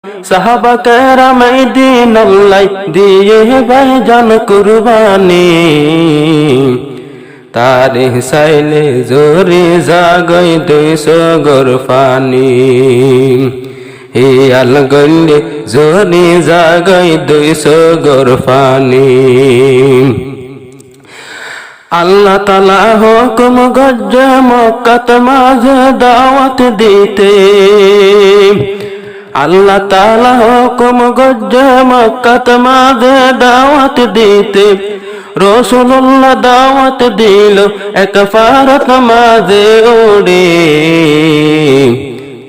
সাহাবা কেরাম এই দিন আল্লাহ দিয়ে ভাইজান কুরবানি তারে সাইলে জোরে জাগই 200 গর পানি হে আল গলে জোরে জাগই 200 গর পানি আল্লাহ তাআলা হুকুম গজ্জে মক্কাত মাঝে দাওয়াত দিতে আল্লাহ তাআলা হুকুম গজ্জে মক্কাত মাঝে দাওয়াত দিতে রাসূলুল্লাহ দাওয়াত দিল এক ফারাত মাঝে ওড়ে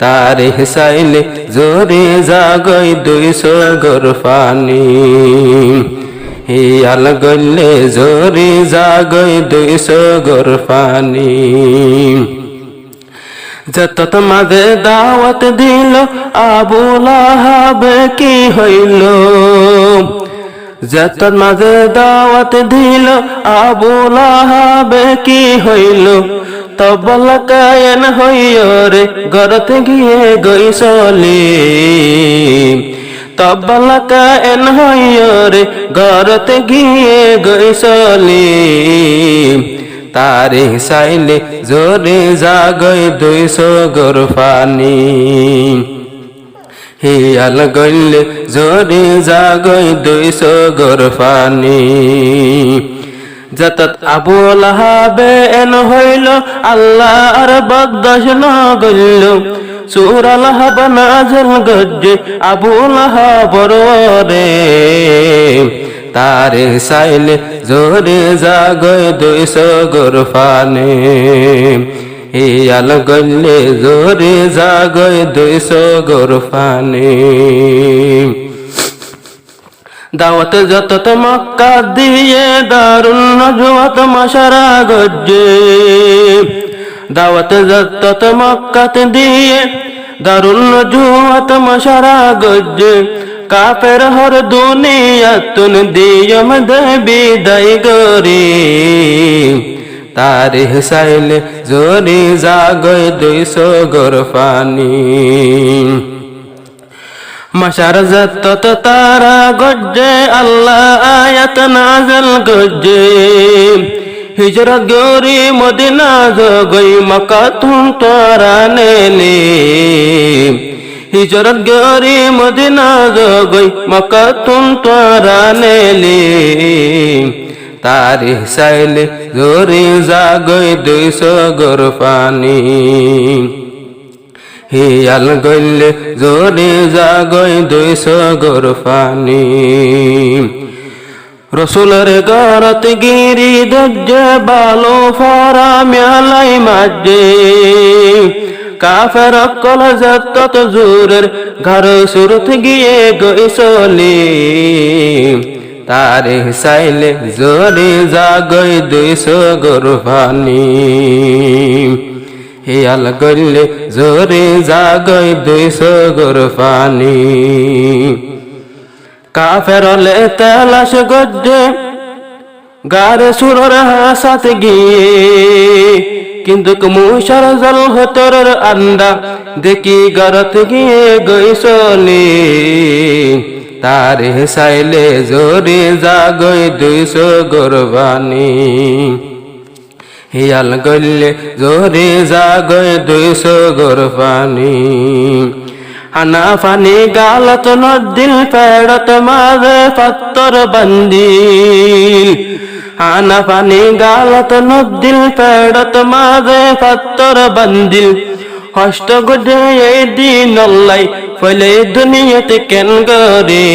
তারে সাইলে জোরে জাগই 200 গর পানি হে আল গলে জোরে জাগই 200 গর পানি যত মাঝে দাওয়াত দিল আবু লাহাব কি হইল যত মাঝে দাওয়াত দিল আবু লাহাব কি হইল তবল কায়ন হইও রে গরতে গিয়ে গইসলি তবল কায়ন হইও রে গরতে গিয়ে গইসলি তারে সাইলে জোরে জাগই 200 গর পানি হে আল গলে জোরে জাগই 200 গর পানি যত আবু লাহাবে এন হইল আল্লাহর বদশ ন গইল সূরা লাহাব নাযিল গজ্জে আবু লাহাবর রে তারে সাইলে জোরে জাগই 200 গর পানি হে আল গলে জোরে জাগই 200 গর পানি দাওয়াত যত মক্কা দিয়ে দারুন নজওয়াত মাশারা গজ্জে দাওয়াত যত মক্কাত দিয়ে দারুন নজওয়াত মাশারা গজ্জে কাফের হর দুনিয়াতুন দিয়ম দে বিদায় গরি তারে সাইলে জোরে জাগই 200 গর পানি মাশার যত তারা গজ্জে আল্লাহ আয়াত নাযিল গজ্জে হিজরত গরি মদিনা জগই মক্কা তুম তারা নেলি হিজরত গরি মদিনা জগই মক্কা তুম তারা নেলি তারে সাইলে জোরে জাগই 200 গর পানি হে আল গলে জোরে জাগই 200 গর পানি রসুলের গরত গিরি দজ্জে বালো ফরা মেলাই মাঝে কাফের কল যত জোরের ঘর সুরত গিয়ে গইসলি তারে সাইলে জোরে জাগই 200 গর পানি হে আল গলে জোরে জাগই 200 গর পানি কাফের লে তালাশ গজ্জে গারে সুরর হাসাত গিয়ে কিন্তু মুশার জল হতর আন্দা দেখি গরত গিয়ে গইসলি তারে সাইলে জোরে জাগই 200 গর পানি হে আল গলে জোরে জাগই 200 গর পানি আনা পানি গালত নদিল পেড়ত মাঝে পাত্তর বান্দিল আনা পানি গালত নদিল পেড়ত মাঝে পাত্তর বান্দিল হস্ত গজে এই দিন আল্লাহ ফলে দুনিয়াতে কেন গরে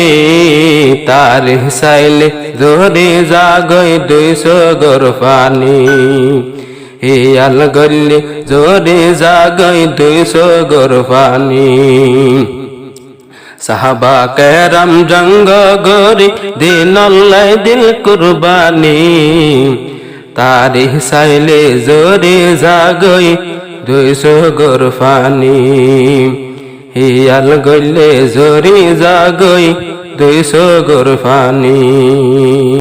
তারে সাইলে জোরে জাগই 200 গর পানি হে আল গলে জোরে জাগই 200 গর পানি সাহাবা কেরাম জঙ্গ গরি দিন আল্লাহ দিল কুরবানি তারে সাইলে জোরে জাগই 200 গর পানি হে আল গলে জোরে জাগই 200 গর পানি